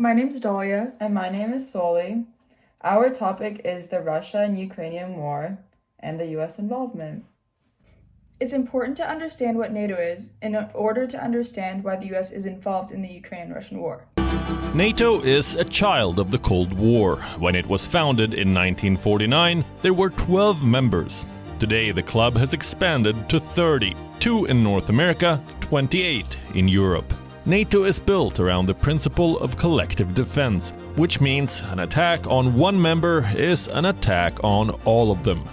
My name's Dahlia. And my name is Soli. Our topic is the Russia and Ukrainian war and the U.S. involvement. It's important to understand what NATO is in order to understand why the US is involved in the Ukrainian-Russian war. NATO is a child of the Cold War. When it was founded in 1949, there were 12 members. Today, the club has expanded to 30, 2 in North America, 28 in Europe. NATO is built around the principle of collective defense, which means an attack on one member is an attack on all of them.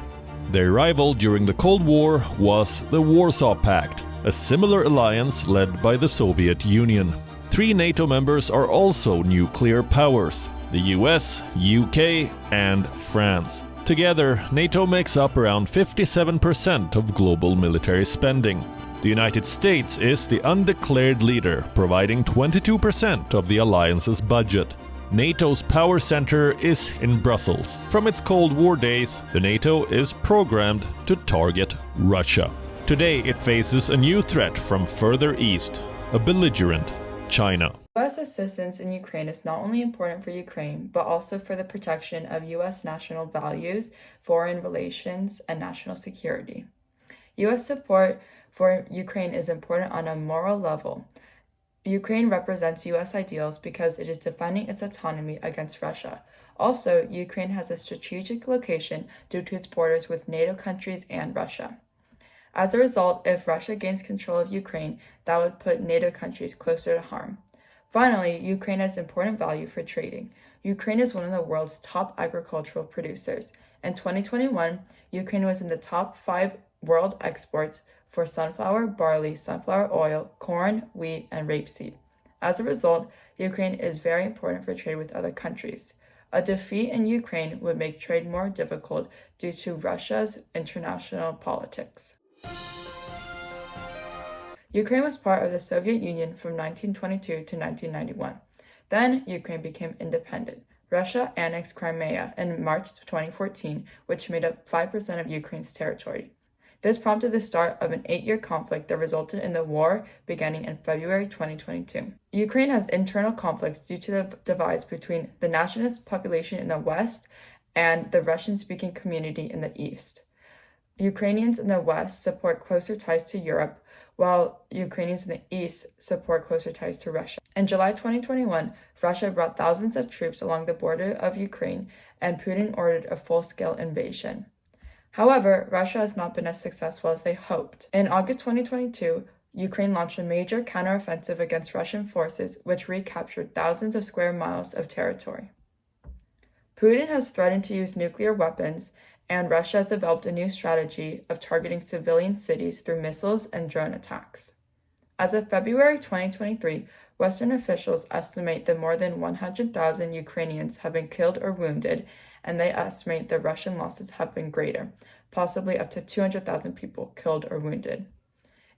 Their rival during the Cold War was the Warsaw Pact, a similar alliance led by the Soviet Union. 3 NATO members are also nuclear powers: the US, UK, and France. Together, NATO makes up around 57% of global military spending. The United States is the undeclared leader, providing 22% of the alliance's budget. NATO's power center is in Brussels. From its Cold War days, the NATO is programmed to target Russia. Today, it faces a new threat from further east, a belligerent China. U.S. assistance in Ukraine is not only important for Ukraine, but also for the protection of U.S. national values, foreign relations, and national security. U.S. support for Ukraine is important on a moral level. Ukraine represents U.S. ideals because it is defending its autonomy against Russia. Also, Ukraine has a strategic location due to its borders with NATO countries and Russia. As a result, if Russia gains control of Ukraine, that would put NATO countries closer to harm. Finally, Ukraine has important value for trading. Ukraine is one of the world's top agricultural producers. In 2021, Ukraine was in the top 5 world exports for sunflower, barley, sunflower oil, corn, wheat, and rapeseed. As a result, Ukraine is very important for trade with other countries. A defeat in Ukraine would make trade more difficult due to Russia's international politics. Ukraine was part of the Soviet Union from 1922 to 1991. Then, Ukraine became independent. Russia annexed Crimea in March 2014, which made up 5% of Ukraine's territory. This prompted the start of an 8-year conflict that resulted in the war beginning in February 2022. Ukraine has internal conflicts due to the divides between the nationalist population in the west and the Russian-speaking community in the east. Ukrainians in the west support closer ties to Europe, while Ukrainians in the east support closer ties to Russia. In July 2021, Russia brought thousands of troops along the border of Ukraine, and Putin ordered a full-scale invasion. However, Russia has not been as successful as they hoped. In August 2022, Ukraine launched a major counteroffensive against Russian forces, which recaptured thousands of square miles of territory. Putin has threatened to use nuclear weapons, and Russia has developed a new strategy of targeting civilian cities through missiles and drone attacks. As of February 2023, Western officials estimate that more than 100,000 Ukrainians have been killed or wounded, and they estimate the Russian losses have been greater, possibly up to 200,000 people killed or wounded.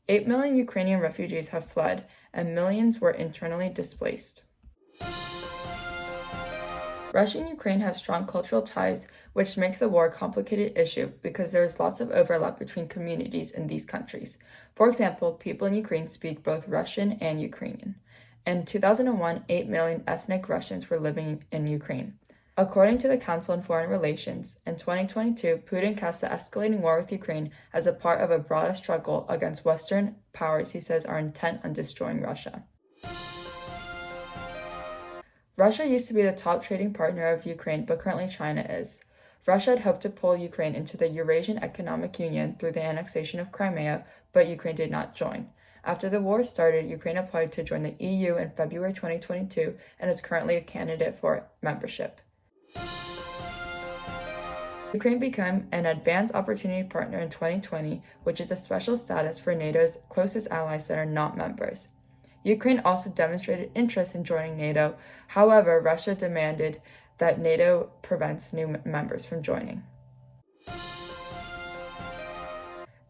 8 million Ukrainian refugees have fled, and millions were internally displaced. Russia and Ukraine have strong cultural ties, which makes the war a complicated issue because there is lots of overlap between communities in these countries. For example, people in Ukraine speak both Russian and Ukrainian. In 2001, 8 million ethnic Russians were living in Ukraine. According to the Council on Foreign Relations, in 2022, Putin cast the escalating war with Ukraine as a part of a broader struggle against Western powers he says are intent on destroying Russia. Russia used to be the top trading partner of Ukraine, but currently China is. Russia had hoped to pull Ukraine into the Eurasian Economic Union through the annexation of Crimea, but Ukraine did not join. After the war started, Ukraine applied to join the EU in February 2022 and is currently a candidate for membership. Ukraine became an Advanced Opportunity Partner in 2020, which is a special status for NATO's closest allies that are not members. Ukraine also demonstrated interest in joining NATO. However, Russia demanded that NATO prevents new members from joining.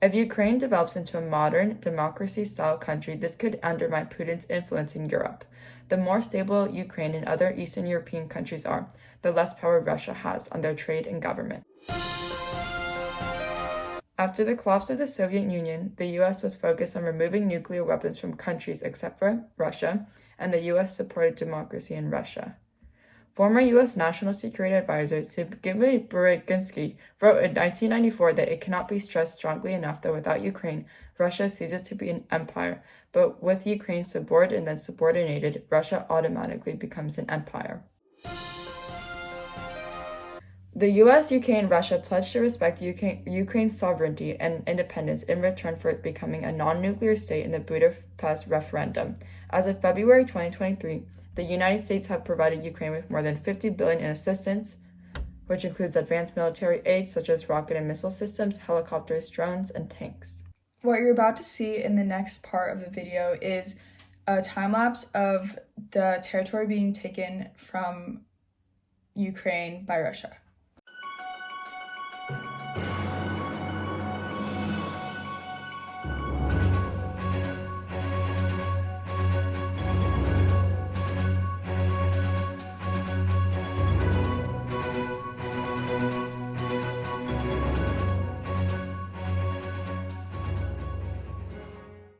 If Ukraine develops into a modern, democracy-style country, this could undermine Putin's influence in Europe. The more stable Ukraine and other Eastern European countries are, the less power Russia has on their trade and government. After the collapse of the Soviet Union, the U.S. was focused on removing nuclear weapons from countries except for Russia, and the U.S. supported democracy in Russia. Former U.S. National Security Advisor Zbigniew Brzezinski wrote in 1994 that it cannot be stressed strongly enough that without Ukraine, Russia ceases to be an empire, but with Ukraine subordinated and then subordinated, Russia automatically becomes an empire. The US, UK, and Russia pledged to respect Ukraine's sovereignty and independence in return for it becoming a non-nuclear state in the Budapest referendum. As of February 2023, the United States have provided Ukraine with more than $50 billion in assistance, which includes advanced military aid such as rocket and missile systems, helicopters, drones, and tanks. What you're about to see in the next part of the video is a time-lapse of the territory being taken from Ukraine by Russia.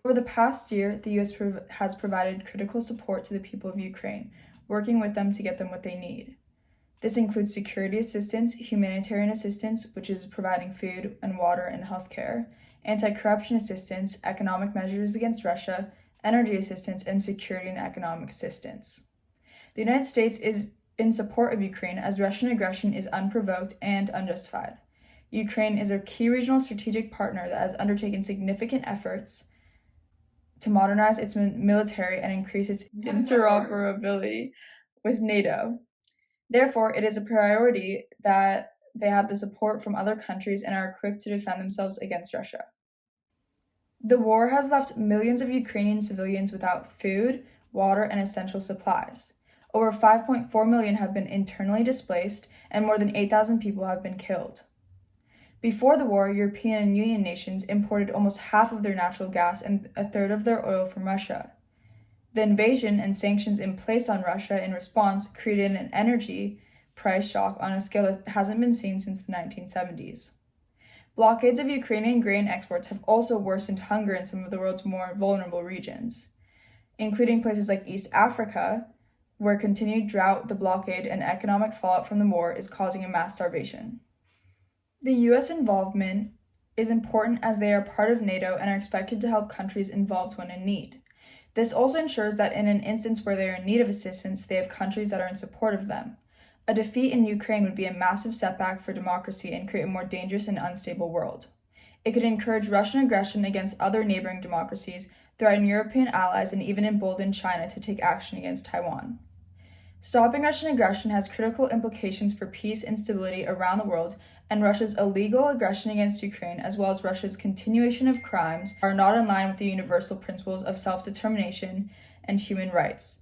Over the past year, the U.S. has provided critical support to the people of Ukraine, working with them to get them what they need. This includes security assistance, humanitarian assistance, which is providing food and water and healthcare, anti-corruption assistance, economic measures against Russia, energy assistance, and security and economic assistance. The United States is in support of Ukraine as Russian aggression is unprovoked and unjustified. Ukraine is a key regional strategic partner that has undertaken significant efforts to modernize its military and increase its interoperability with NATO. Therefore, it is a priority that they have the support from other countries and are equipped to defend themselves against Russia. The war has left millions of Ukrainian civilians without food, water, and essential supplies. Over 5.4 million have been internally displaced, and more than 8,000 people have been killed. Before the war, European Union nations imported almost half of their natural gas and a third of their oil from Russia. The invasion and sanctions placed on Russia in response created an energy price shock on a scale that hasn't been seen since the 1970s. Blockades of Ukrainian grain exports have also worsened hunger in some of the world's more vulnerable regions, including places like East Africa, where continued drought, the blockade, and economic fallout from the war is causing a mass starvation. The U.S. involvement is important as they are part of NATO and are expected to help countries involved when in need. This also ensures that in an instance where they are in need of assistance, they have countries that are in support of them. A defeat in Ukraine would be a massive setback for democracy and create a more dangerous and unstable world. It could encourage Russian aggression against other neighboring democracies, threaten European allies, and even embolden China to take action against Taiwan. Stopping Russian aggression has critical implications for peace and stability around the world, and Russia's illegal aggression against Ukraine, as well as Russia's continuation of crimes, are not in line with the universal principles of self-determination and human rights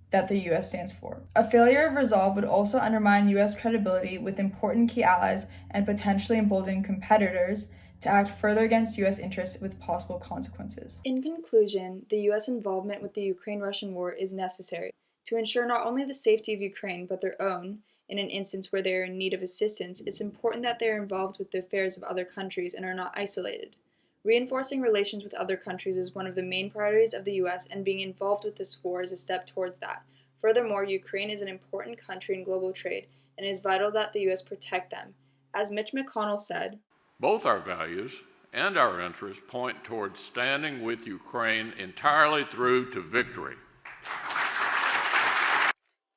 that the U.S. stands for. A failure of resolve would also undermine U.S. credibility with important key allies and potentially embolden competitors to act further against U.S. interests with possible consequences. In conclusion, the U.S. involvement with the Ukraine-Russian war is necessary to ensure not only the safety of Ukraine, but their own. In an instance where they are in need of assistance, it's important that they are involved with the affairs of other countries and are not isolated. Reinforcing relations with other countries is one of the main priorities of the U.S., and being involved with this war is a step towards that. Furthermore, Ukraine is an important country in global trade, and it is vital that the U.S. protect them. As Mitch McConnell said, "Both our values and our interests point towards standing with Ukraine entirely through to victory."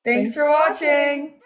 Thanks for watching!